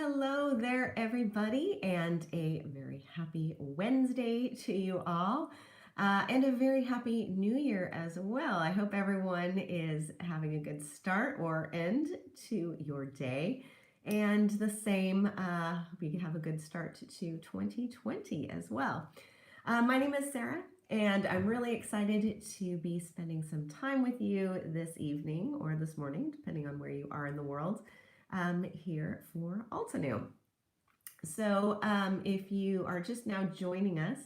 Hello there, everybody, and a very happy Wednesday to you all, and a very happy New Year as well. I hope everyone is having a good start or end to your day, and the same, we have a good start to 2020 as well. My name is Sarah, and I'm really excited to be spending some time with you this evening or this morning, depending on where you are in the world. Here for Altenew. So if you are just now joining us,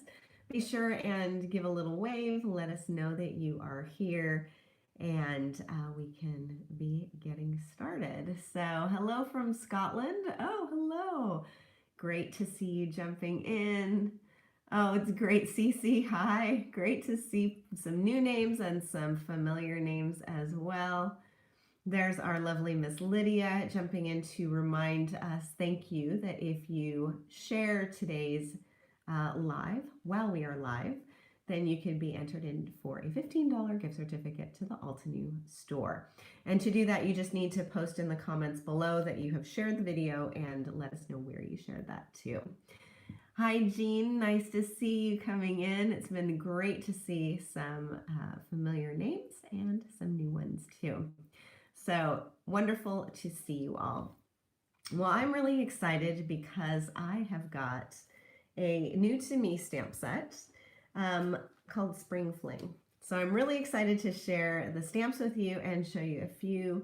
be sure and give a little wave, let us know that you are here, and we can be getting started. So hello from Scotland. Oh, hello. Great to see you jumping in. Oh, it's great, Cece. Hi. Great to see some new names and some familiar names as well. There's our lovely Miss Lydia jumping in to remind us, thank you, that if you share today's live while we are live, then you can be entered in for a $15 gift certificate to the Altenew store. And to do that, you just need to post in the comments below that you have shared the video and let us know where you shared that too. Hi, Jean. Nice to see you coming in. It's been great to see some familiar names and some new ones too. So wonderful to see you all. Well, I'm really excited because I have got a new to me stamp set called Spring Fling. So I'm really excited to share the stamps with you and show you a few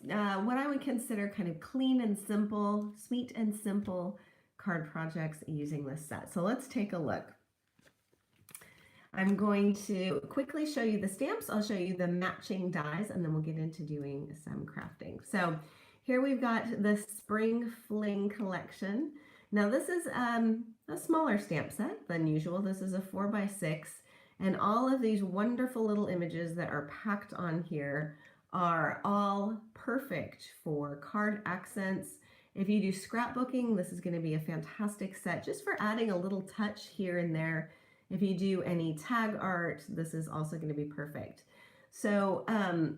what I would consider kind of clean and simple, sweet and simple card projects using this set. So let's take a look. I'm going to quickly show you the stamps. I'll show you the matching dies, and then we'll get into doing some crafting. So here we've got the Spring Fling collection. Now this is a smaller stamp set than usual. This is a 4x6, and all of these wonderful little images that are packed on here are all perfect for card accents. If you do scrapbooking, this is going to be a fantastic set just for adding a little touch here and there. If you do any tag art, this is also going to be perfect. So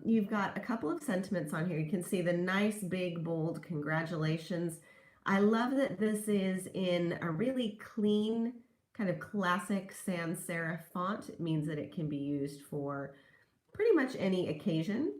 you've got a couple of sentiments on here. You can see the nice, big, bold congratulations. I love that this is in a really clean, kind of classic sans serif font. It means that it can be used for pretty much any occasion,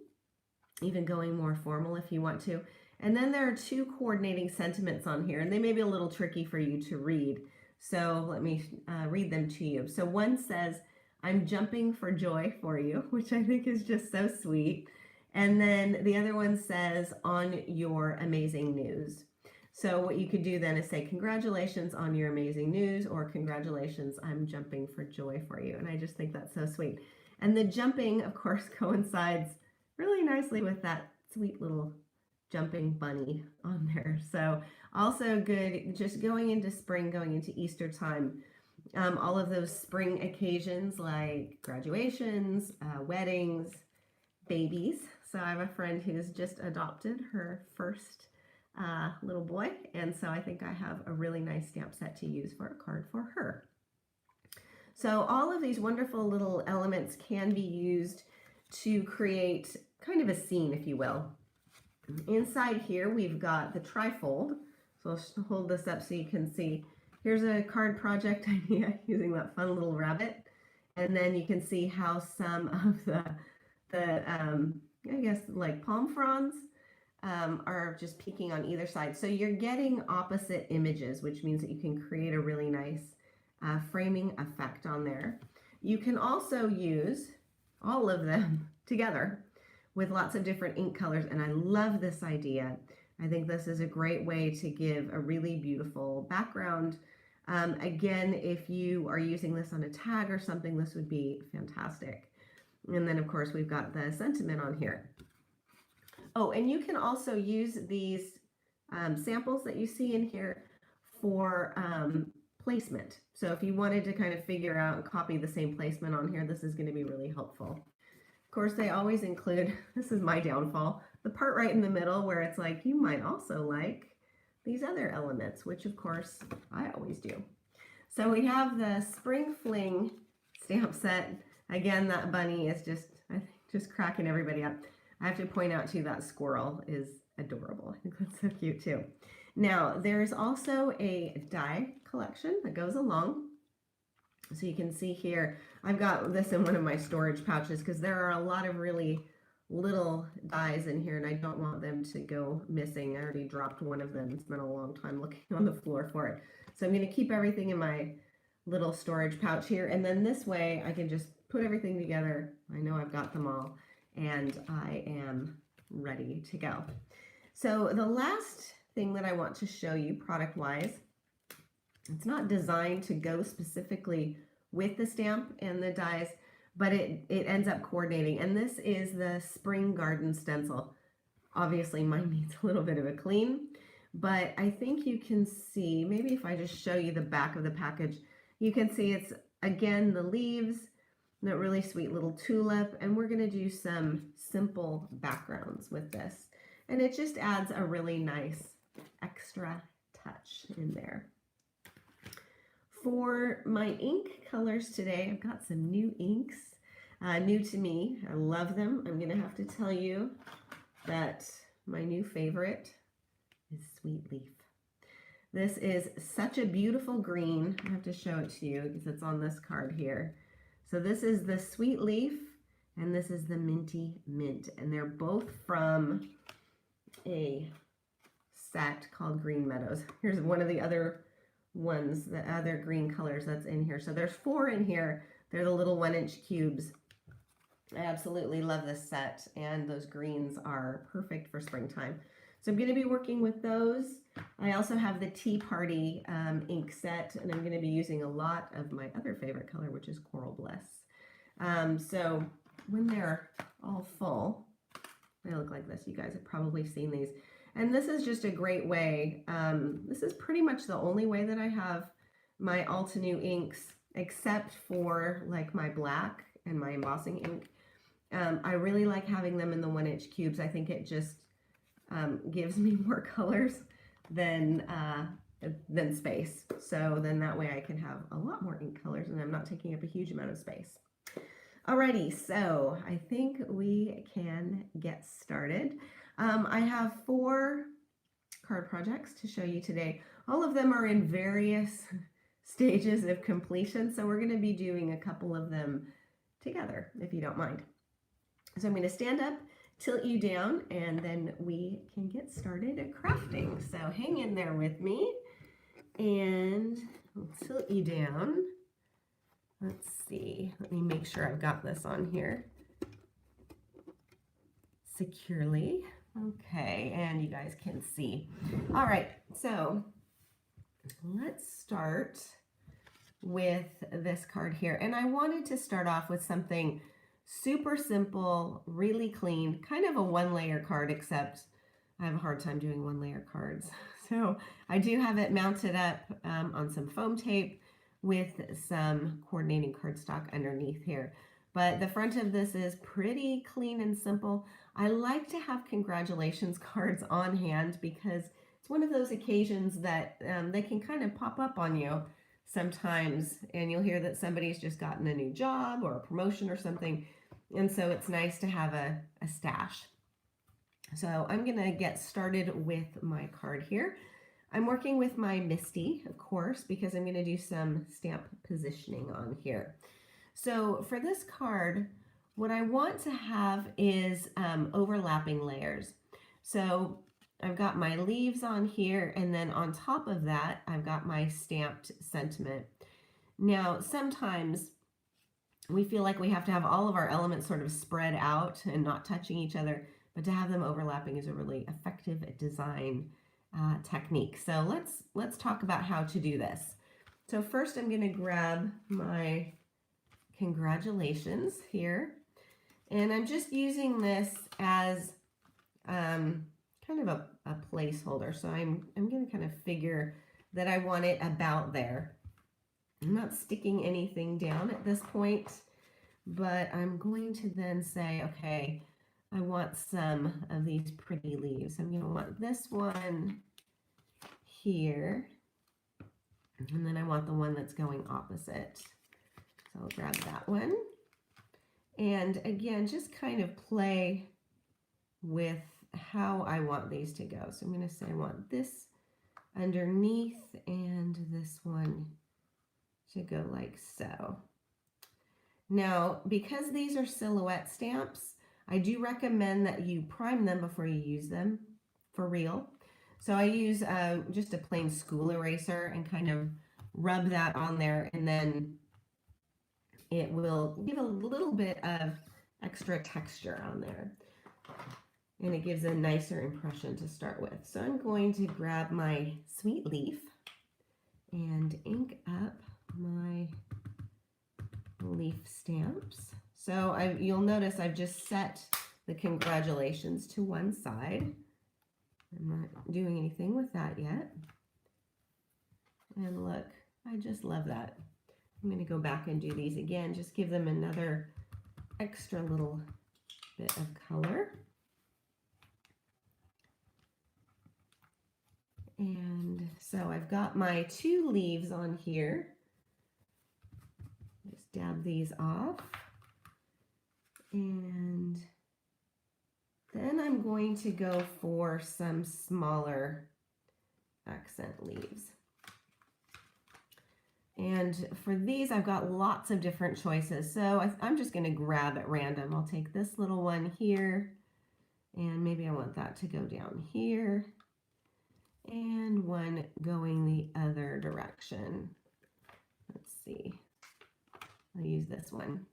even going more formal if you want to. And then there are two coordinating sentiments on here, and they may be a little tricky for you to read. So let me read them to you. So one says, I'm jumping for joy for you, which I think is just so sweet. And then the other one says, on your amazing news. So what you could do then is say, congratulations on your amazing news, or congratulations, I'm jumping for joy for you. And I just think that's so sweet. And the jumping, of course, coincides really nicely with that sweet little jumping bunny on there. So also good, just going into spring, going into Easter time, all of those spring occasions like graduations, weddings, babies. So I have a friend who's just adopted her first little boy, and so I think I have a really nice stamp set to use for a card for her. So all of these wonderful little elements can be used to create kind of a scene, if you will. Inside here we've got the trifold. So I'll just hold this up so you can see. Here's a card project idea using that fun little rabbit. And then you can see how some of the I guess like palm fronds are just peeking on either side. So you're getting opposite images, which means that you can create a really nice framing effect on there. You can also use all of them together with lots of different ink colors, and I love this idea. I think this is a great way to give a really beautiful background. Again, if you are using this on a tag or something, this would be fantastic. And then, of course, we've got the sentiment on here. Oh, and you can also use these samples that you see in here for placement. So if you wanted to kind of figure out and copy the same placement on here, this is going to be really helpful. Of course, they always include, this is my downfall, the part right in the middle where it's like, you might also like these other elements, which of course I always do. So we have the Spring Fling stamp set. Again, that bunny is just, I think, just cracking everybody up. I have to point out too, that squirrel is adorable. I think that's so cute too. Now, there's also a die collection that goes along. So you can see here, I've got this in one of my storage pouches because there are a lot of really little dies in here and I don't want them to go missing. I already dropped one of them and spent a long time looking on the floor for it. So I'm going to keep everything in my little storage pouch here, and then this way I can just put everything together. I know I've got them all and I am ready to go. So the last thing that I want to show you product wise, it's not designed to go specifically with the stamp and the dies, but it ends up coordinating. And this is the Spring Garden Stencil. Obviously mine needs a little bit of a clean, but I think you can see, maybe if I just show you the back of the package, you can see it's, again, the leaves, that really sweet little tulip, and we're going to do some simple backgrounds with this. And it just adds a really nice extra touch in there. For my ink colors today, I've got some new inks, new to me. I love them. I'm going to have to tell you that my new favorite is Sweet Leaf. This is such a beautiful green. I have to show it to you because it's on this card here. So this is the Sweet Leaf and this is the Minty Mint, and they're both from a set called Green Meadows. Here's one of the other ones, the other green colors that's in here. So there's 4 in here. They're the little 1-inch cubes. I absolutely love this set, and those greens are perfect for springtime. So I'm going to be working with those. I also have the Tea Party ink set, and I'm going to be using a lot of my other favorite color, which is Coral Bliss. So when they're all full, they look like this. You guys have probably seen these. And this is just a great way. This is pretty much the only way that I have my Altenew inks, except for like my black and my embossing ink. I really like having them in the 1-inch cubes. I think it just gives me more colors than space. So then that way I can have a lot more ink colors and I'm not taking up a huge amount of space. Alrighty, so I think we can get started. I have 4 card projects to show you today. All of them are in various stages of completion, so we're going to be doing a couple of them together, if you don't mind. So I'm going to stand up, tilt you down, and then we can get started at crafting. So hang in there with me, and I'll tilt you down. Let's see, let me make sure I've got this on here securely. Okay, and you guys can see. All right, so let's start with this card here. And I wanted to start off with something super simple, really clean, kind of a 1-layer card, except I have a hard time doing 1-layer cards. So I do have it mounted up on some foam tape with some coordinating cardstock underneath here. But the front of this is pretty clean and simple. I like to have congratulations cards on hand because it's one of those occasions that they can kind of pop up on you sometimes, and you'll hear that somebody's just gotten a new job or a promotion or something, and so it's nice to have a stash. So I'm going to get started with my card here. I'm working with my Misty, of course, because I'm going to do some stamp positioning on here. So for this card, what I want to have is overlapping layers. So I've got my leaves on here, and then on top of that, I've got my stamped sentiment. Now, sometimes we feel like we have to have all of our elements sort of spread out and not touching each other, but to have them overlapping is a really effective design technique. So let's talk about how to do this. So first I'm going to grab my congratulations here, and I'm just using this as kind of a placeholder. So I'm going to kind of figure that I want it about there. I'm not sticking anything down at this point, but I'm going to then say, okay, I want some of these pretty leaves. I'm going to want this one here, and then I want the one that's going opposite. So I'll grab that one. And again, just kind of play with how I want these to go. So I'm going to say I want this underneath, and this one should go like so. Now, because these are silhouette stamps, I do recommend that you prime them before you use them for real. So I use just a plain school eraser and kind of rub that on there, and then it will give a little bit of extra texture on there. And it gives a nicer impression to start with. So I'm going to grab my sweet leaf and ink up my leaf stamps. So you'll notice I've just set the congratulations to one side. I'm not doing anything with that yet. And look, I just love that. I'm going to go back and do these again, just give them another extra little bit of color. And so I've got my 2 leaves on here. Just dab these off. And then I'm going to go for some smaller accent leaves. And for these, I've got lots of different choices. So I'm just going to grab at random. I'll take this little one here, and maybe I want that to go down here, and one going the other direction. Let's see. I'll use this one.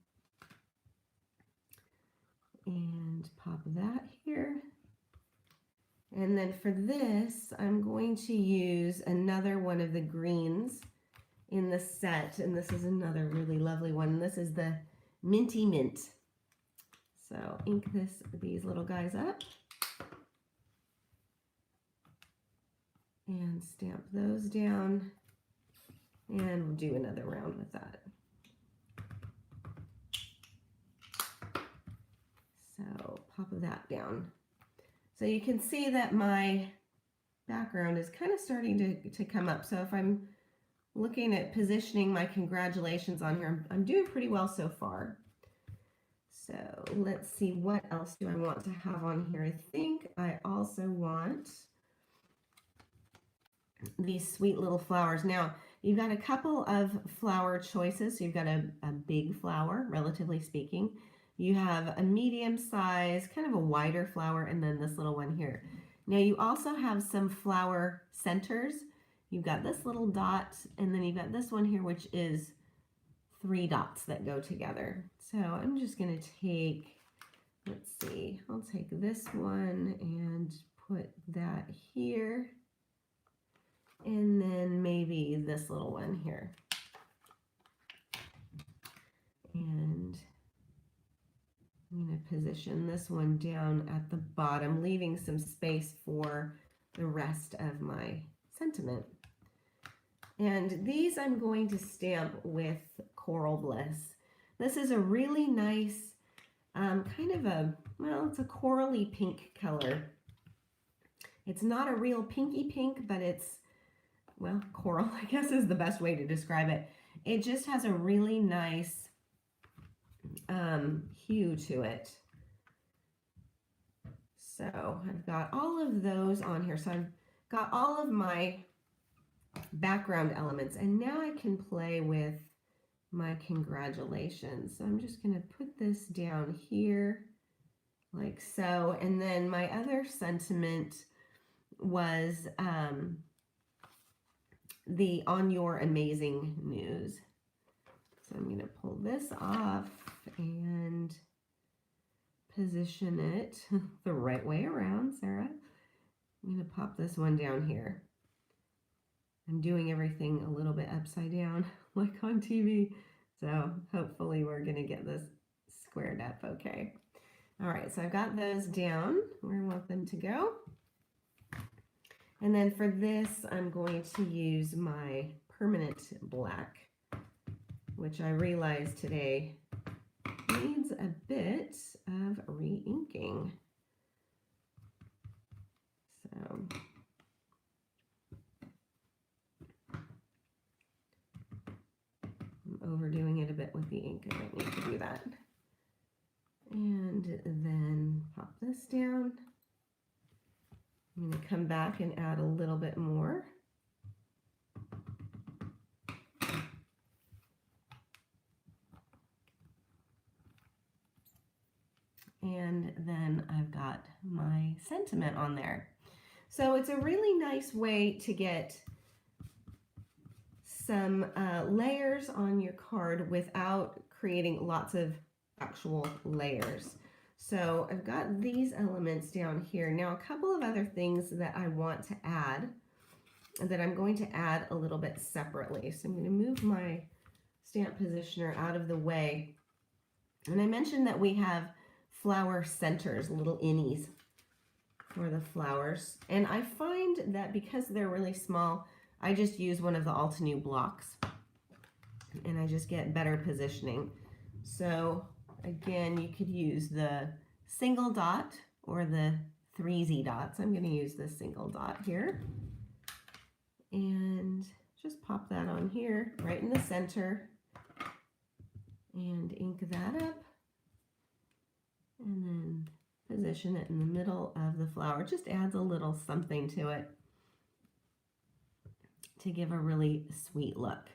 And pop that here. And then for this, I'm going to use another one of the greens in the set, and this is another really lovely one. This is the Minty Mint. So ink these little guys up and stamp those down, and we'll do another round with that. So pop that down. So you can see that my background is kind of starting to come up. So if I'm looking at positioning my congratulations on here, I'm doing pretty well so far. So let's see, what else do I want to have on here? I think I also want these sweet little flowers. Now, you've got a couple of flower choices. So you've got a big flower, relatively speaking. You have a medium size, kind of a wider flower, and then this little one here. Now you also have some flower centers. You've got this little dot, and then you've got this one here, which is 3 dots that go together. So I'm just going to take, let's see, I'll take this one and put that here, and then maybe this little one here. And I'm going to position this one down at the bottom, leaving some space for the rest of my sentiment. And these I'm going to stamp with Coral Bliss. This is a really nice, kind of a, well, it's a corally pink color. It's not a real pinky pink, but it's, well, coral, I guess is the best way to describe it. It just has a really nice hue to it. So I've got all of those on here. So I've got all of my background elements, and now I can play with my congratulations. So I'm just going to put this down here like so, and then my other sentiment was the on your amazing news. So I'm going to pull this off and position it the right way around, Sarah. I'm going to pop this one down here. I'm doing everything a little bit upside down like on TV. So hopefully we're going to get this squared up okay. All right, so I've got those down where I want them to go. And then for this, I'm going to use my permanent black, which I realized today needs a bit of re-inking. So I'm overdoing it a bit with the ink. I might need to do that. And then pop this down. I'm going to come back and add a little bit more And then I've got my sentiment on there. So it's a really nice way to get some layers on your card without creating lots of actual layers. So I've got these elements down here. Now a couple of other things that I want to add that I'm going to add a little bit separately. So I'm going to move my stamp positioner out of the way. And I mentioned that we have flower centers, little innies for the flowers. And I find that because they're really small, I just use one of the Altenew blocks and I just get better positioning. So again, you could use the single dot or the 3Z dots. I'm going to use the single dot here and just pop that on here right in the center and ink that up and then position it in the middle of the flower. It just adds a little something to it to give a really sweet look.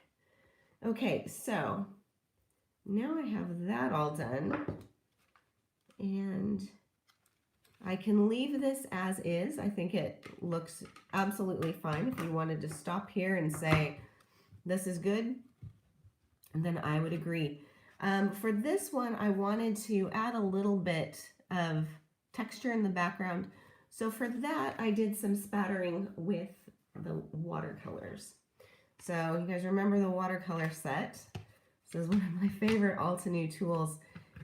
Okay, so now I have that all done and I can leave this as is. I think it looks absolutely fine. If you wanted to stop here and say, this is good, then I would agree. For this one, I wanted to add a little bit of texture in the background. So for that, I did some spattering with the watercolors. So you guys remember the watercolor set? This is one of my favorite Altenew tools.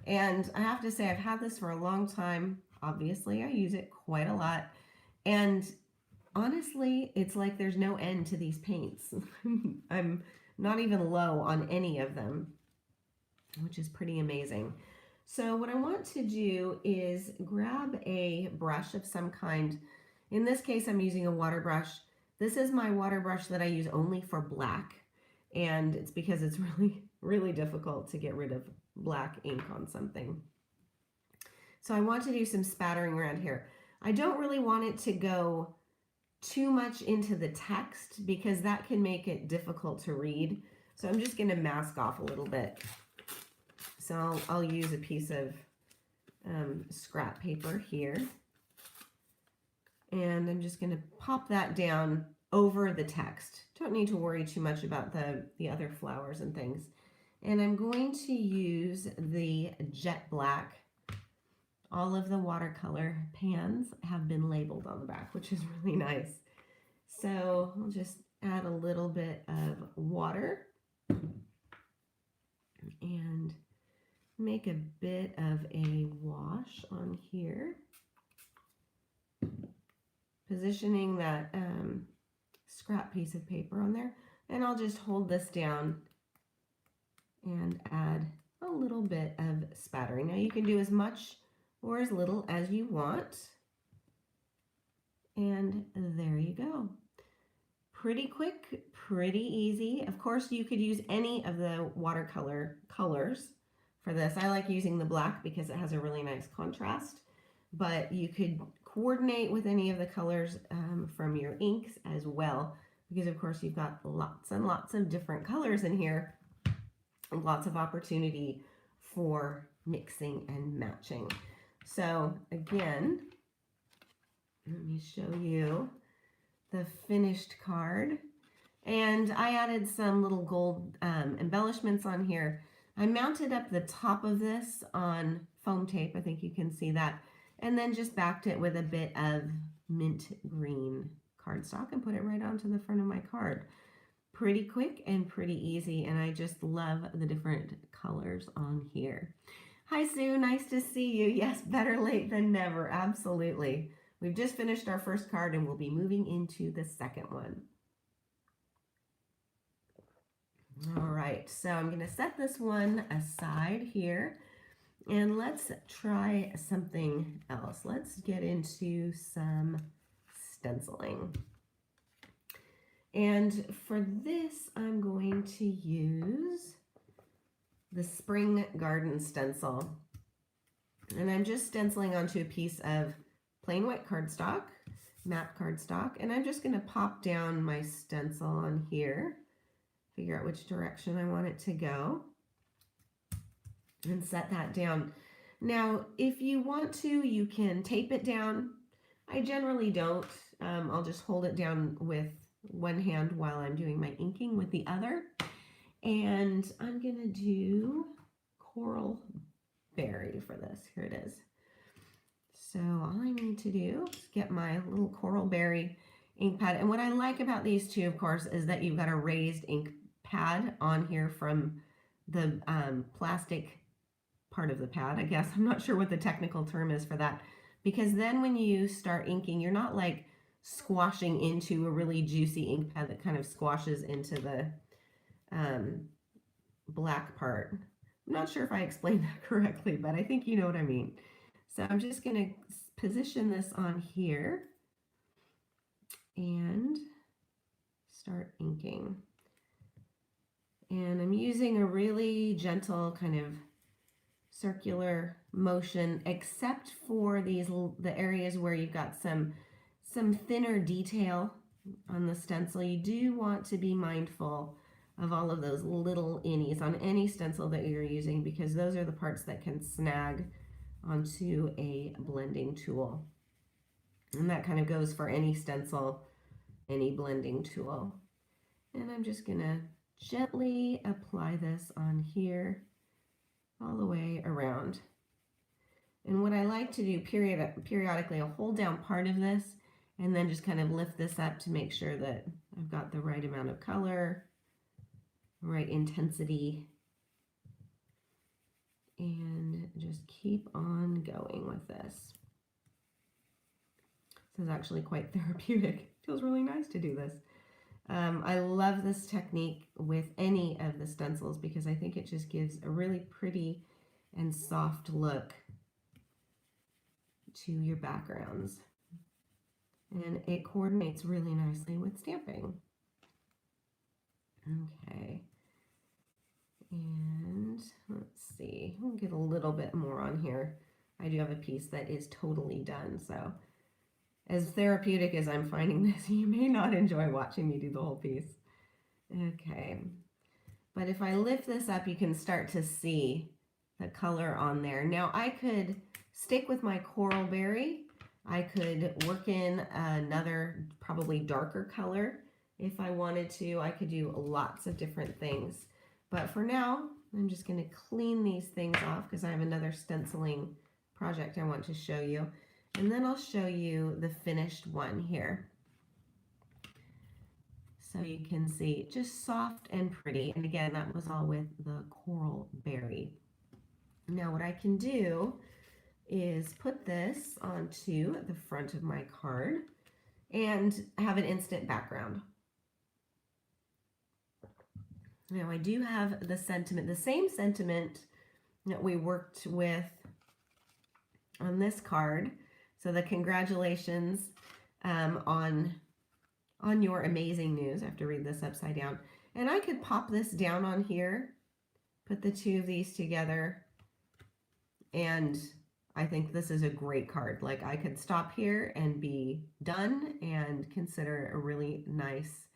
And I have to say, I've had this for a long time. Obviously, I use it quite a lot. And honestly, it's like there's no end to these paints. I'm not even low on any of them, which is pretty amazing. So what I want to do is grab a brush of some kind. In this case, I'm using a water brush. This is my water brush that I use only for black. And it's because it's really difficult to get rid of black ink on something. So I want to do some spattering around here. I don't really want it to go too much into the text because that can make it difficult to read. So I'm just going to mask off a little bit. So I'll use a piece of scrap paper here. And I'm just going to pop that down over the text. Don't need to worry too much about the other flowers and things. And I'm going to use the jet black. All of the watercolor pans have been labeled on the back, which is really nice. So I'll just add a little bit of water and make a bit of a wash on here, positioning that scrap piece of paper on there. And I'll just hold this down and add a little bit of spattering. Now you can do as much or as little as you want. And there you go. Pretty quick, pretty easy. Of course, you could use any of the watercolor colors for this. I like using the black because it has a really nice contrast, but you could coordinate with any of the colors from your inks as well, because of course you've got lots and lots of different colors in here, and lots of opportunity for mixing and matching. So again, let me show you the finished card. And I added some little gold embellishments on here. I mounted up the top of this on foam tape. I think you can see that. And then just backed it with a bit of mint green cardstock and put it right onto the front of my card. Pretty quick and pretty easy. And I just love the different colors on here. Hi, Sue. Nice to see you. Yes, better late than never. Absolutely. We've just finished our first card and we'll be moving into the second one. All right, so I'm going to set this one aside here and let's try something else. Let's get into some stenciling. And for this, I'm going to use the Spring Garden stencil. And I'm just stenciling onto a piece of plain white cardstock, matte cardstock, and I'm just going to pop down my stencil on here, figure out which direction I want it to go, and set that down. Now, if you want to, you can tape it down. I generally don't. I'll just hold it down with one hand while I'm doing my inking with the other. And I'm going to do Coral Berry for this. Here it is. So all I need to do is get my little Coral Berry ink pad. And what I like about these two, of course, is that you've got a raised ink pad on here from the plastic part of the pad, I guess. I'm not sure what the technical term is for that. Because then when you start inking, you're not like squashing into a really juicy ink pad that kind of squashes into the black part. I'm not sure if I explained that correctly, but I think you know what I mean. So I'm just going to position this on here and start inking. And I'm using a really gentle kind of circular motion, except for the areas where you've got some thinner detail on the stencil. You do want to be mindful of all of those little innies on any stencil that you're using, because those are the parts that can snag onto a blending tool. And that kind of goes for any stencil, any blending tool. And I'm just gonna gently apply this on here all the way around. And what I like to do periodically, I'll hold down part of this and then just kind of lift this up to make sure that I've got the right amount of color, right intensity, and just keep on going with this. This is actually quite therapeutic. It feels really nice to do this. I love this technique with any of the stencils because I think it just gives a really pretty and soft look to your backgrounds. And it coordinates really nicely with stamping. Okay. And let's see, we'll get a little bit more on here. I do have a piece that is totally done, so as therapeutic as I'm finding this, you may not enjoy watching me do the whole piece. Okay, but if I lift this up, you can start to see the color on there. Now I could stick with my Coral Berry. I could work in another probably darker color if I wanted to. I could do lots of different things. But for now, I'm just going to clean these things off because I have another stenciling project I want to show you. And then I'll show you the finished one here. So you can see just soft and pretty. And again, that was all with the Coral Berry. Now what I can do is put this onto the front of my card and have an instant background. Now I do have the sentiment, the same sentiment that we worked with on this card. So the congratulations on your amazing news. I have to read this upside down. And I could pop this down on here, put the two of these together, and I think this is a great card. Like I could stop here and be done and consider a really nice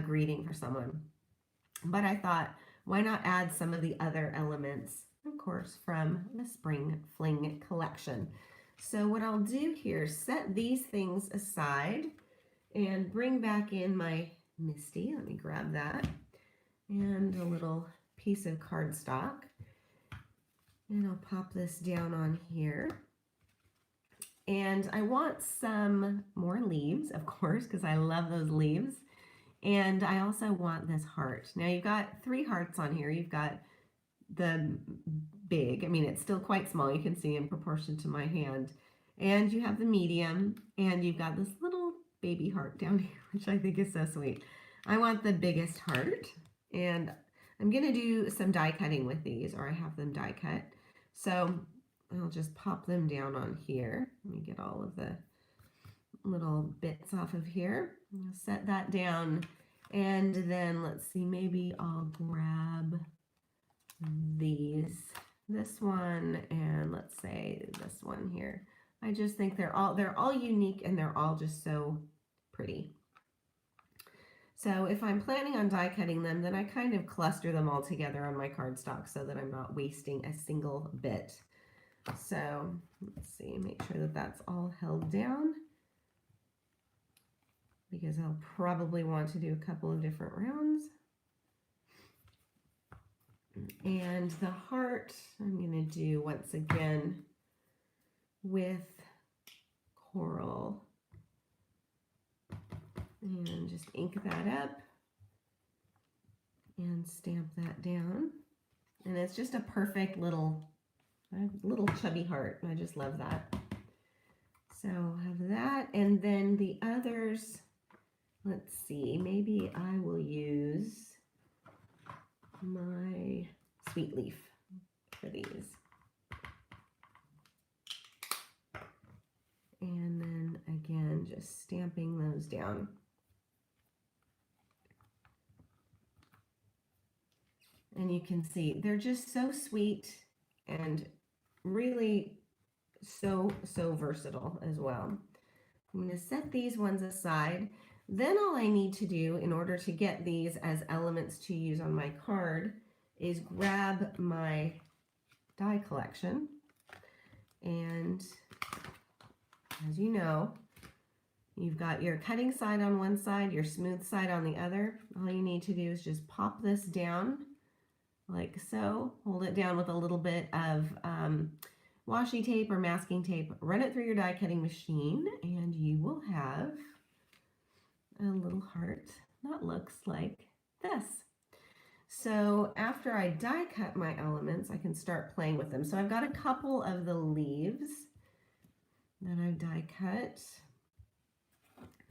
greeting for someone. But I thought, why not add some of the other elements, of course, from the Spring Fling collection. So what I'll do here is set these things aside and bring back in my Misty. Let me grab that. And a little piece of cardstock. And I'll pop this down on here. And I want some more leaves, of course, because I love those leaves. And I also want this heart. Now you've got 3 hearts on here. You've got the big, I mean, it's still quite small. You can see in proportion to my hand. And you have the medium, and you've got this little baby heart down here, which I think is so sweet. I want the biggest heart, and I'm going to do some die cutting with these, or I have them die cut. So I'll just pop them down on here. Let me get all of the little bits off of here. I'll set that down, and then let's see, maybe I'll grab this one, and let's say this one here. I just think they're all unique, and they're all just so pretty. So if I'm planning on die cutting them, then I kind of cluster them all together on my cardstock so that I'm not wasting a single bit. So let's see, make sure that that's all held down, because I'll probably want to do a couple of different rounds. And the heart I'm going to do once again with coral, and just ink that up and stamp that down. And it's just a perfect little chubby heart. I just love that. So I'll have that, and then the others, let's see, maybe I will use my sweet leaf for these. And then again, just stamping those down. And you can see they're just so sweet and really so versatile as well. I'm going to set these ones aside. Then all I need to do in order to get these as elements to use on my card is grab my die collection. And as you know, you've got your cutting side on one side, your smooth side on the other. All you need to do is just pop this down like so. Hold it down with a little bit of washi tape or masking tape. Run it through your die cutting machine, and you will have a little heart that looks like this. So after I die cut my elements, I can start playing with them. So I've got a couple of the leaves that I've die cut.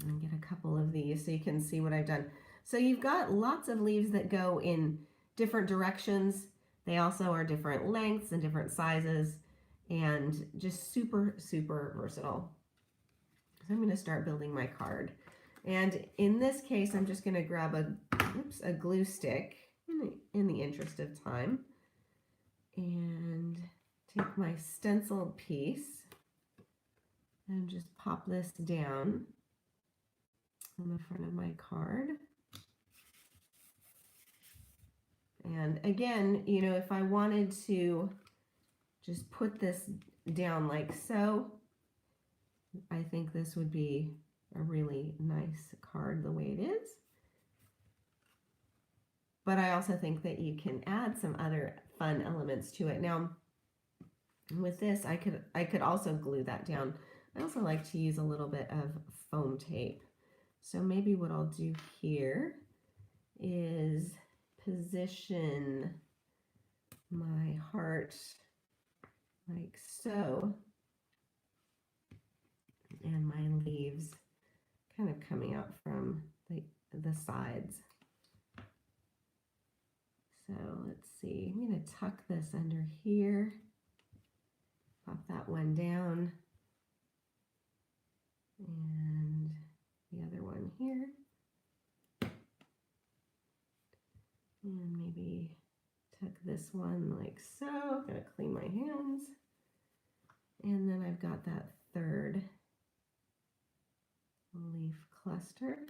And get a couple of these so you can see what I've done. So you've got lots of leaves that go in different directions. They also are different lengths and different sizes, and just super versatile. So I'm going to start building my card. And in this case, I'm just going to grab a glue stick in the interest of time, and take my stenciled piece and just pop this down on the front of my card. And again, you know, if I wanted to just put this down like so, I think this would be a really nice card the way it is. But I also think that you can add some other fun elements to it. Now, with this, I could also glue that down. I also like to use a little bit of foam tape. So maybe what I'll do here is position my heart like so, and my leaves kind of coming out from the sides. So let's see, I'm going to tuck this under here, pop that one down, and the other one here. And maybe tuck this one like so. Gotta clean my hands. And then I've got that third leaf cluster.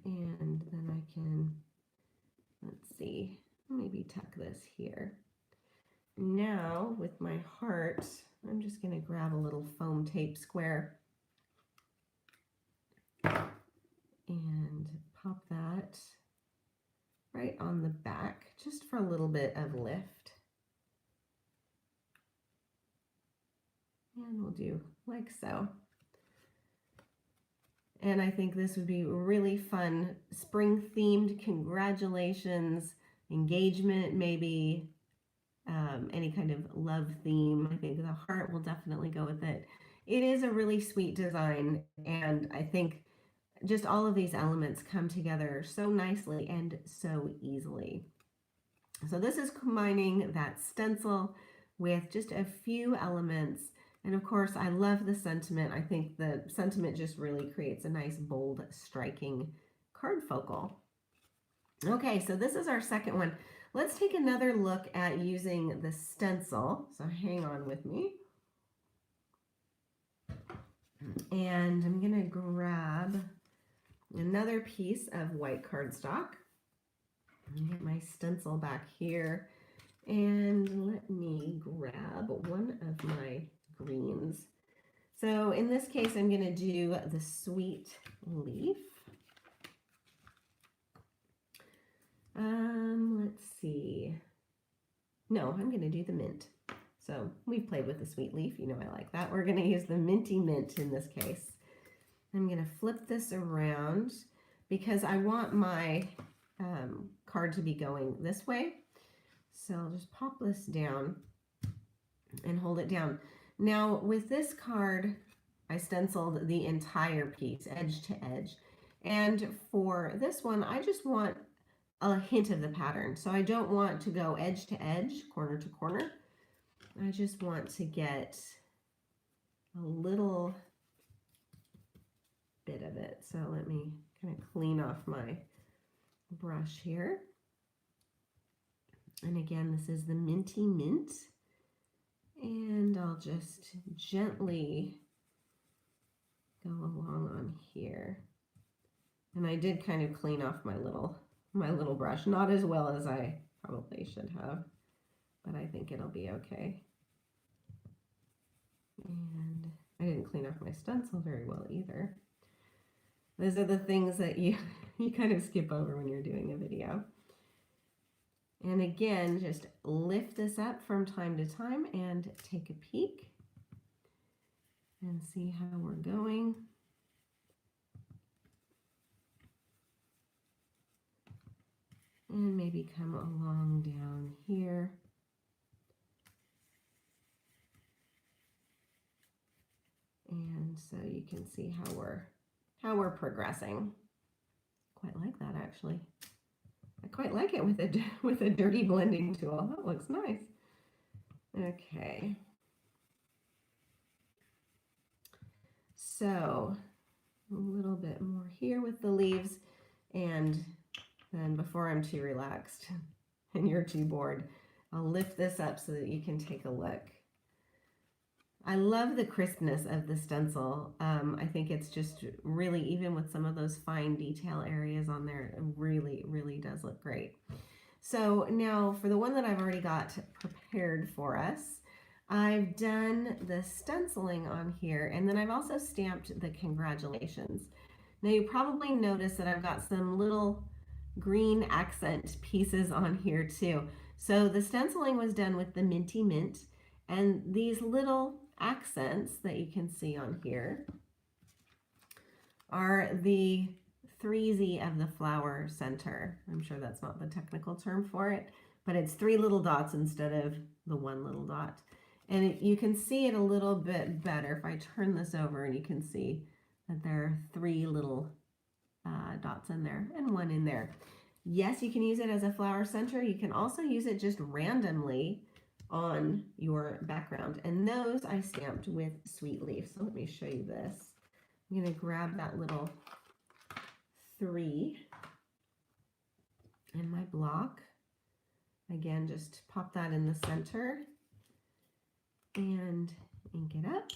And then I can, let's see, maybe tuck this here. Now with my heart, I'm just going to grab a little foam tape square and pop that right on the back, just for a little bit of lift. And we'll do like so. And I think this would be really fun, spring themed, congratulations, engagement, maybe any kind of love theme. I think the heart will definitely go with it. It is a really sweet design, and I think just all of these elements come together so nicely and so easily. So this is combining that stencil with just a few elements. And of course, I love the sentiment. I think the sentiment just really creates a nice, bold, striking card focal. Okay, so this is our second one. Let's take another look at using the stencil. So hang on with me. And I'm going to grab another piece of white cardstock. Get my stencil back here. And let me grab one of my greens. So in this case, I'm going to do the sweet leaf. Let's see. No, I'm going to do the mint. So we've played with the sweet leaf. You know I like that. We're going to use the minty mint in this case. I'm going to flip this around because I want my card to be going this way. So I'll just pop this down and hold it down. Now with this card, I stenciled the entire piece, edge to edge. And for this one, I just want a hint of the pattern. So I don't want to go edge to edge, corner to corner. I just want to get a little bit of it. So let me kind of clean off my brush here. And again, this is the Minty Mint. And I'll just gently go along on here. And I did kind of clean off my little brush, not as well as I probably should have, but I think it'll be okay. And I didn't clean off my stencil very well either. Those are the things that you kind of skip over when you're doing a video. And again, just lift this up from time to time and take a peek and see how we're going. And maybe come along down here. And so you can see how we're progressing. Quite like that actually. I quite like it with a dirty blending tool. That looks nice. Okay. So a little bit more here with the leaves, and then before I'm too relaxed and you're too bored, I'll lift this up so that you can take a look. I love the crispness of the stencil. I think it's just really, even with some of those fine detail areas on there, it really, really does look great. So now for the one that I've already got prepared for us, I've done the stenciling on here, and then I've also stamped the congratulations. Now you probably noticed that I've got some little green accent pieces on here too. So the stenciling was done with the Minty Mint, and these little accents that you can see on here are the 3Z of the flower center. I'm sure that's not the technical term for it, but it's 3 little dots instead of the 1 little dot. And you can see it a little bit better if I turn this over, and you can see that there are 3 little dots in there and 1 in there. Yes, you can use it as a flower center. You can also use it just randomly on your background, and those I stamped with sweet leaf. So let me show you this. I'm going to grab that little 3 in my block. Again, just pop that in the center and ink it up,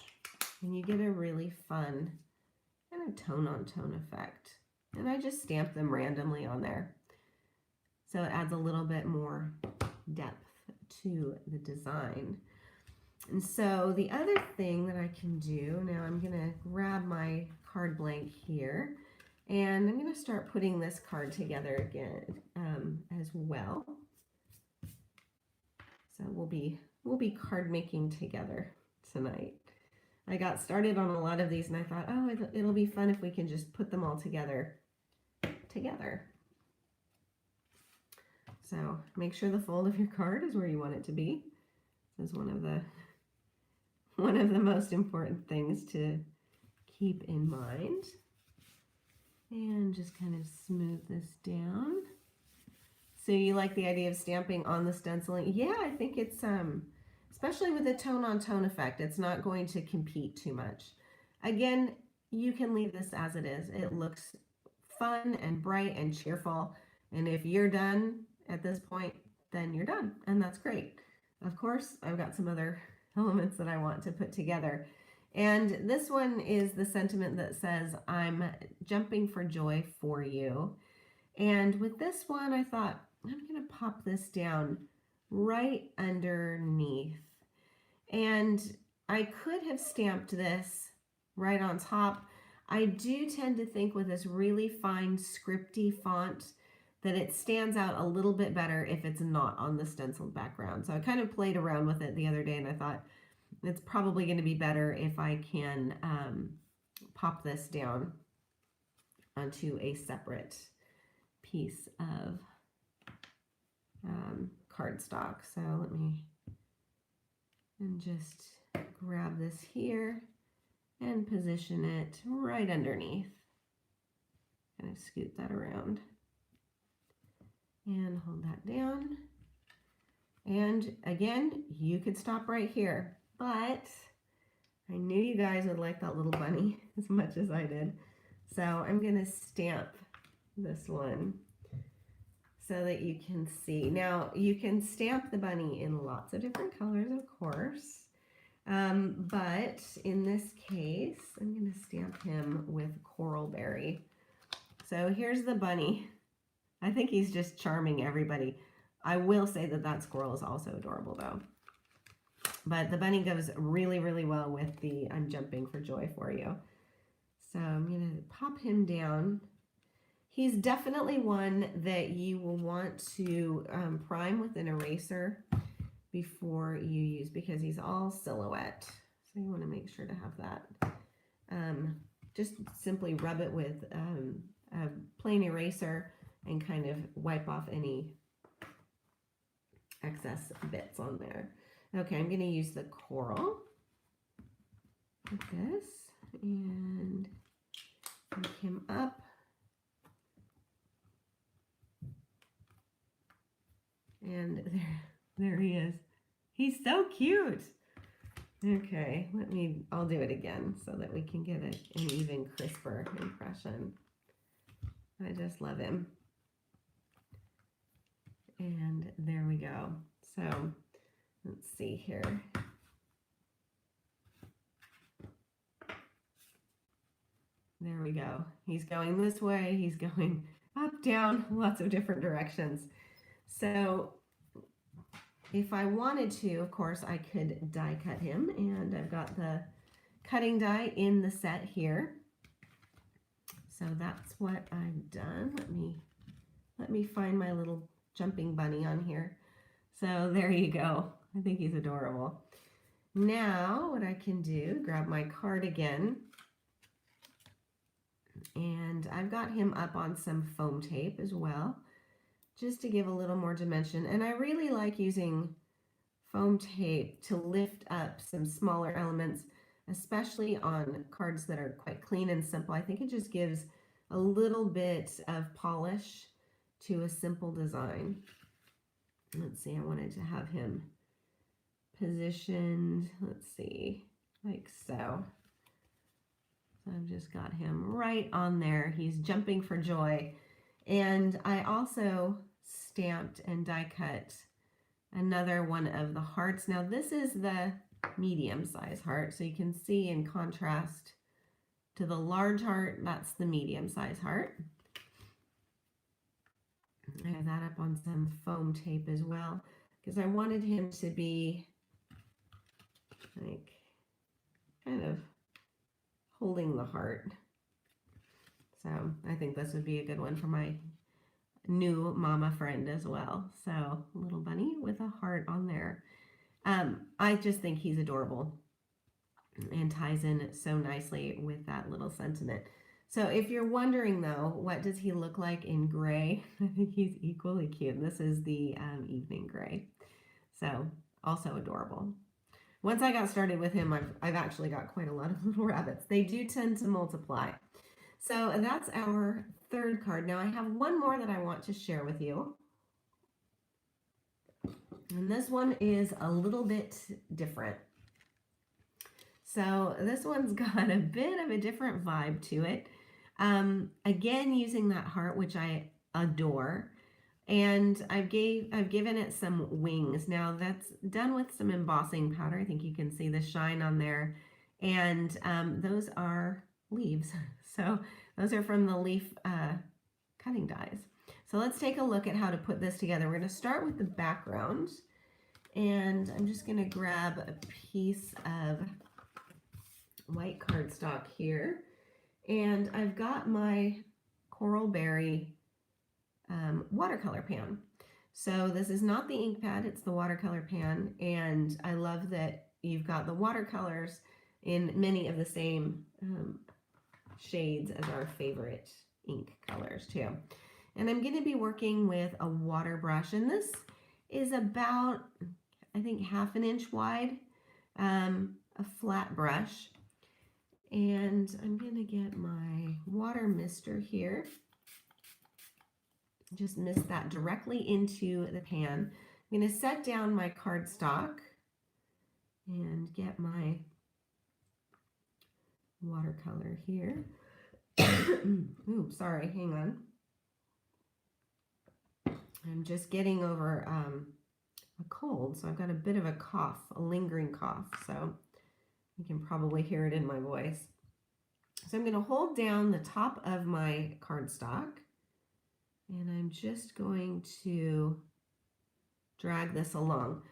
and you get a really fun kind of tone-on-tone effect. And I just stamp them randomly on there, so it adds a little bit more depth to the design. And so the other thing that I can do now, I'm going to grab my card blank here, and I'm going to start putting this card together again as well. So we'll be card making together tonight. I got started on a lot of these, and I thought, oh, it'll be fun if we can just put them all together. So make sure the fold of your card is where you want it to be. This is one of the most important things to keep in mind. And just kind of smooth this down. So you like the idea of stamping on the stenciling? Yeah, I think it's especially with the tone-on-tone effect, it's not going to compete too much. Again, you can leave this as it is. It looks fun and bright and cheerful. And if you're done at this point, then you're done, and that's great. Of course, I've got some other elements that I want to put together. And this one is the sentiment that says, I'm jumping for joy for you. And with this one, I thought, I'm going to pop this down right underneath. And I could have stamped this right on top. I do tend to think with this really fine scripty font that it stands out a little bit better if it's not on the stenciled background. So I kind of played around with it the other day and I thought it's probably going to be better if I can pop this down onto a separate piece of cardstock. So let me just grab this here and position it right underneath. Kind of scoot that around and hold that down. And again, you could stop right here, but I knew you guys would like that little bunny as much as I did. So I'm going to stamp this one so that you can see. Now, you can stamp the bunny in lots of different colors, of course. But in this case, I'm going to stamp him with Coral Berry. So here's the bunny. I think he's just charming everybody. I will say that that squirrel is also adorable though. But the bunny goes really, really well with the I'm jumping for joy for you. So I'm going to pop him down. He's definitely one that you will want to prime with an eraser before you use, because he's all silhouette. So you want to make sure to have that. Just simply rub it with a plain eraser and kind of wipe off any excess bits on there. Okay, I'm going to use the coral like this and pick him up. And there he is. He's so cute. Okay, I'll do it again so that we can get an even crisper impression. I just love him. And there we go. So let's see here. There we go. He's going this way. He's going up, down, lots of different directions. So if I wanted to, of course, I could die cut him, and I've got the cutting die in the set here. So that's what I've done. Let me find my little jumping bunny on here. So there you go. I think he's adorable. Now what I can do, grab my card again, and I've got him up on some foam tape as well, just to give a little more dimension. And I really like using foam tape to lift up some smaller elements, especially on cards that are quite clean and simple. I think it just gives a little bit of polish to a simple design. Let's see, I wanted to have him positioned, let's see, like so. So I've just got him right on there. He's jumping for joy. And I also stamped and die cut another one of the hearts. Now this is the medium size heart, so you can see in contrast to the large heart, that's the medium size heart. I have that up on some foam tape as well, because I wanted him to be like kind of holding the heart. So I think this would be a good one for my new mama friend as well. So little bunny with a heart on there. I just think he's adorable and ties in so nicely with that little sentiment. So if you're wondering though, what does he look like in gray? I think he's equally cute. This is the evening gray. So also adorable. Once I got started with him, I've actually got quite a lot of little rabbits. They do tend to multiply. So that's our third card. Now I have one more that I want to share with you. And this one is a little bit different. So this one's got a bit of a different vibe to it. Again, using that heart, which I adore. And I've given it some wings. Now that's done with some embossing powder. I think you can see the shine on there. And those are leaves. So those are from the leaf cutting dies. So let's take a look at how to put this together. We're going to start with the background. And I'm just going to grab a piece of white cardstock here. And I've got my Coral Berry watercolor pan. So this is not the ink pad, it's the watercolor pan. And I love that you've got the watercolors in many of the same shades as our favorite ink colors too. And I'm going to be working with a water brush, and this is about, I think, 1/2 inch wide, a flat brush. And I'm going to get my water mister here. Just mist that directly into the pan. I'm going to set down my cardstock and get my watercolor here. Ooh, sorry, hang on. I'm just getting over a cold, so I've got a bit of a cough, a lingering cough, so you can probably hear it in my voice. So I'm going to hold down the top of my cardstock, and I'm just going to drag this along.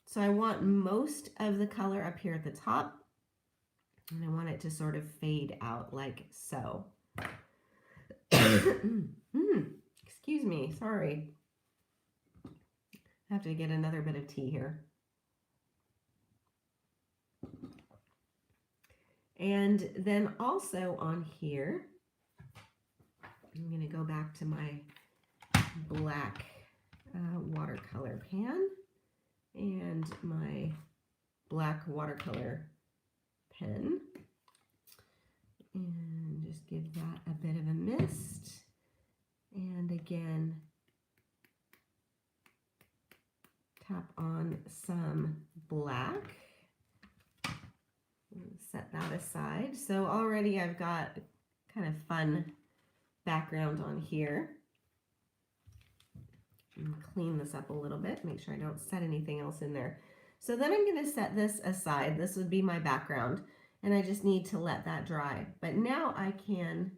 So I want most of the color up here at the top, and I want it to sort of fade out like so. Excuse me, sorry. I have to get another bit of tea here. And then also on here, I'm going to go back to my black watercolor pan and my black watercolor pen, and just give that a bit of a mist. And again, tap on some black. Set that aside. So already I've got kind of fun background on here. Clean this up a little bit, make sure I don't set anything else in there. So then I'm going to set this aside. This would be my background, and I just need to let that dry. But now I can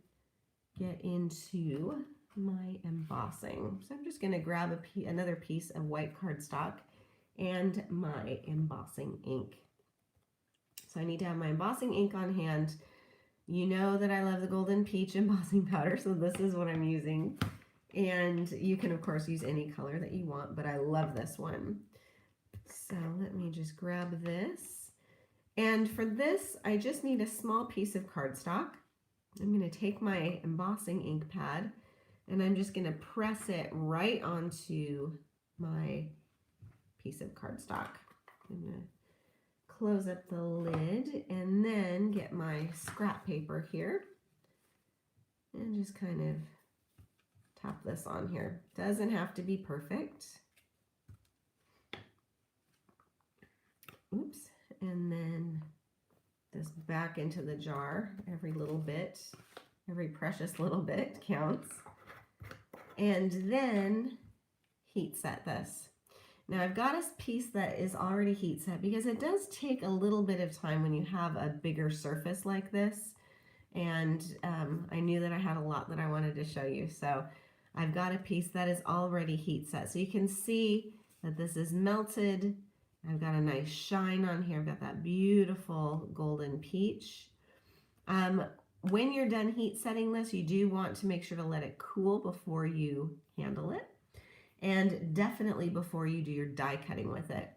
get into my embossing. So I'm just going to grab another piece of white cardstock and my embossing ink. So I need to have my embossing ink on hand. You know that I love the Golden Peach embossing powder, so this is what I'm using. And you can, of course, use any color that you want, but I love this one. So let me just grab this. And for this, I just need a small piece of cardstock. I'm going to take my embossing ink pad, and I'm just going to press it right onto my piece of cardstock. I'm going to close up the lid and then get my scrap paper here and just kind of tap this on here. Doesn't have to be perfect. Oops. And then this back into the jar. Every little bit, every precious little bit counts. And then heat set this. Now I've got a piece that is already heat set because it does take a little bit of time when you have a bigger surface like this. And I knew that I had a lot that I wanted to show you. So I've got a piece that is already heat set. So you can see that this is melted. I've got a nice shine on here. I've got that beautiful golden peach. When you're done heat setting this, you do want to make sure to let it cool before you handle it. And definitely before you do your die cutting with it.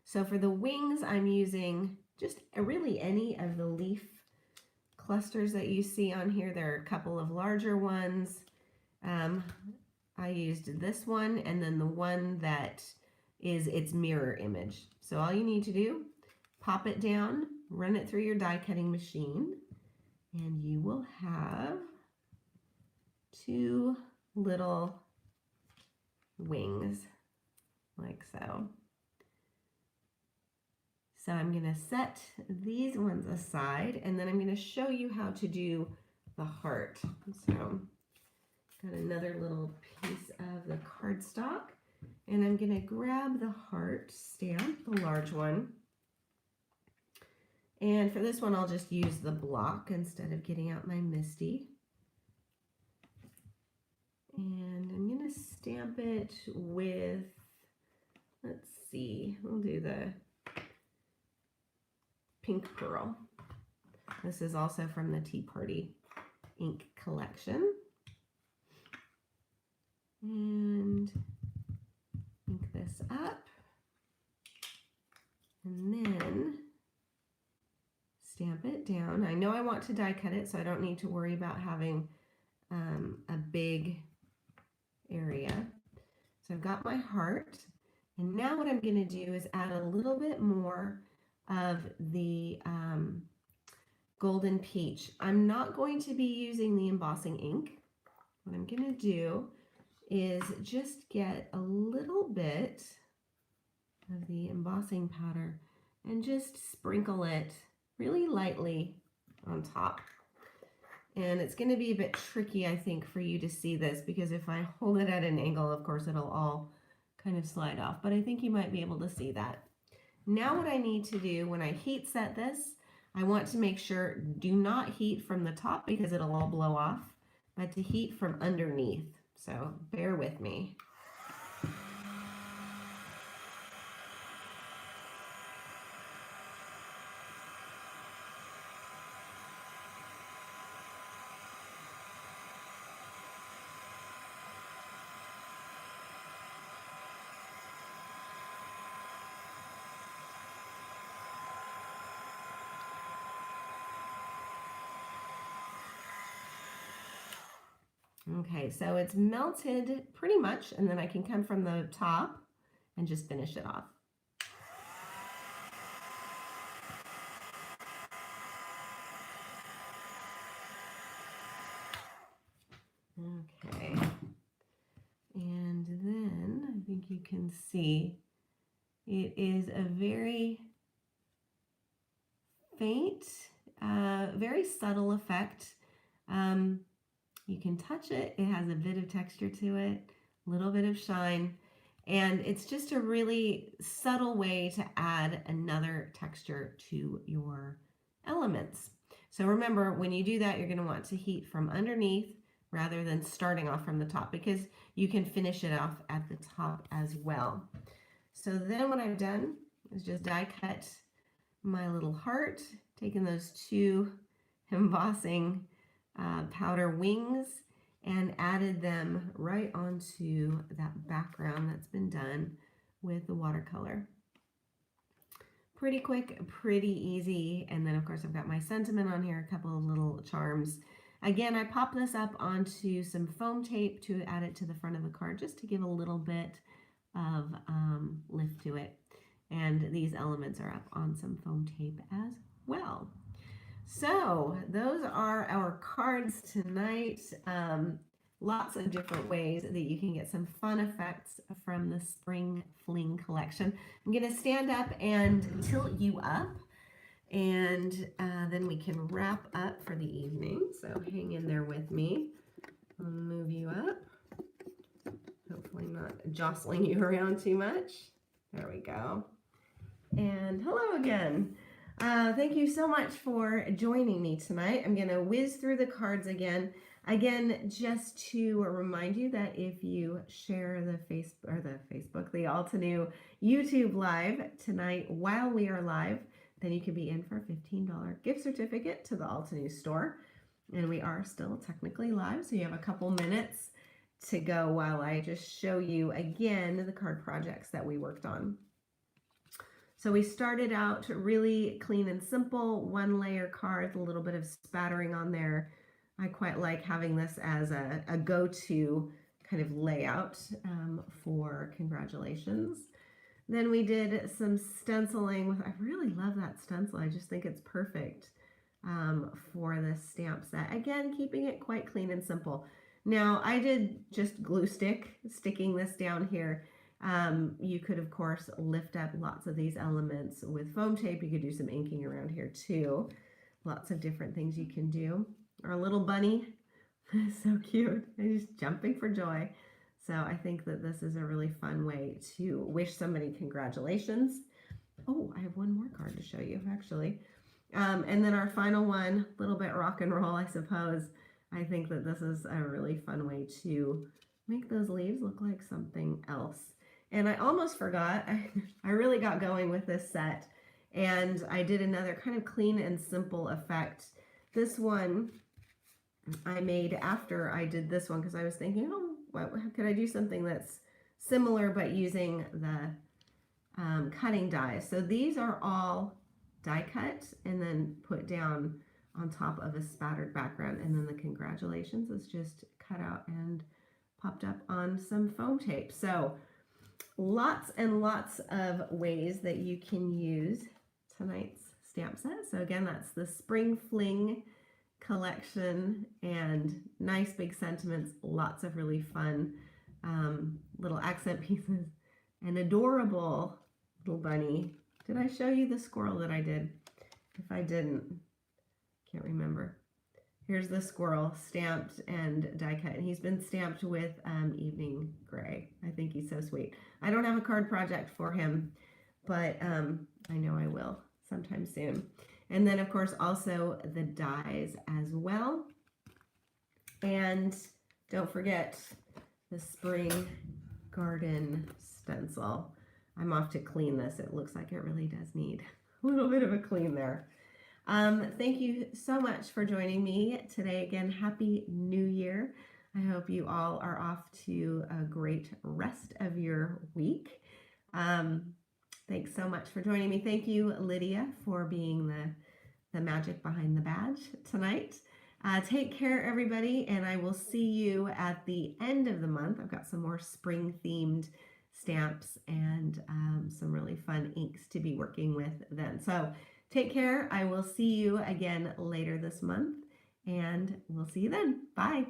So for the wings, I'm using just really any of the leaf clusters that you see on here. There are a couple of larger ones. I used this one and then the one that is its mirror image. So all you need to do, pop it down, run it through your die cutting machine, and you will have two little wings like so. So I'm going to set these ones aside, and then I'm going to show you how to do the heart. So got another little piece of the cardstock, and I'm going to grab the heart stamp, the large one. And for this one, I'll just use the block instead of getting out my MISTI. And I'm going to stamp it with let's see, we'll do the pink pearl. This is also from the Tea Party ink collection. And ink this up. And then stamp it down. I know I want to die cut it, so I don't need to worry about having a big area. So I've got my heart. And now what I'm going to do is add a little bit more of the golden peach. I'm not going to be using the embossing ink. What I'm going to do is just get a little bit of the embossing powder and just sprinkle it really lightly on top. And it's going to be a bit tricky, I think, for you to see this, because if I hold it at an angle, of course, it'll all kind of slide off, but I think you might be able to see that. Now what I need to do when I heat set this, I want to make sure, do not heat from the top because it'll all blow off, but to heat from underneath. So bear with me. Okay, so it's melted pretty much, and then I can come from the top and just finish it off. Okay, and then I think you can see it is a very faint, very subtle effect. You can touch it. It has a bit of texture to it, a little bit of shine, and it's just a really subtle way to add another texture to your elements. So remember, when you do that, you're going to want to heat from underneath rather than starting off from the top, because you can finish it off at the top as well. So then what I've done is just die cut my little heart, taking those two embossing powder wings and added them right onto that background that's been done with the watercolor. Pretty quick, pretty easy. And then of course I've got my sentiment on here, a couple of little charms. Again, I pop this up onto some foam tape to add it to the front of the card, just to give a little bit of lift to it. And these elements are up on some foam tape as well. So those are our cards tonight. Lots of different ways that you can get some fun effects from the Spring Fling collection. I'm going to stand up and tilt you up, and then we can wrap up for the evening. So hang in there with me. I'll move you up. Hopefully not jostling you around too much. There we go. And hello again. Thank you so much for joining me tonight. I'm going to whiz through the cards again. Again, just to remind you that if you share the the Altenew YouTube live tonight while we are live, then you can be in for a $15 gift certificate to the Altenew store. And we are still technically live, so you have a couple minutes to go while I just show you again the card projects that we worked on. So we started out really clean and simple, one layer cards, a little bit of spattering on there. I quite like having this as a go-to kind of layout for congratulations. Then we did some stenciling. I really love that stencil. I just think it's perfect for this stamp set. Again, keeping it quite clean and simple. Now I did just glue sticking this down here. You could, of course, lift up lots of these elements with foam tape. You could do some inking around here too. Lots of different things you can do. Our little bunny is so cute. He's jumping for joy. So I think that this is a really fun way to wish somebody congratulations. Oh, I have one more card to show you, actually. And then our final one, a little bit rock and roll, I suppose. I think that this is a really fun way to make those leaves look like something else. And I almost forgot, I really got going with this set, and I did another kind of clean and simple effect. This one I made after I did this one because I was thinking, oh, what could I do something that's similar but using the cutting dies. So these are all die cut and then put down on top of a spattered background, and then the congratulations is just cut out and popped up on some foam tape. So lots and lots of ways that you can use tonight's stamp set. So again, that's the Spring Fling collection, and nice big sentiments, lots of really fun little accent pieces, an adorable little bunny. Did I show you the squirrel that I did? If I didn't, can't remember. Here's the squirrel stamped and die cut, and he's been stamped with evening gray. I think he's so sweet. I don't have a card project for him, but I know I will sometime soon. And then of course also the dies as well. And don't forget the spring garden stencil. I'm off to clean this. It looks like it really does need a little bit of a clean there. Thank you so much for joining me today. Again, Happy New Year. I hope you all are off to a great rest of your week. Thanks so much for joining me. Thank you, Lydia, for being the magic behind the badge tonight. Take care, everybody, and I will see you at the end of the month. I've got some more spring-themed stamps and some really fun inks to be working with then. So take care. I will see you again later this month, and we'll see you then. Bye.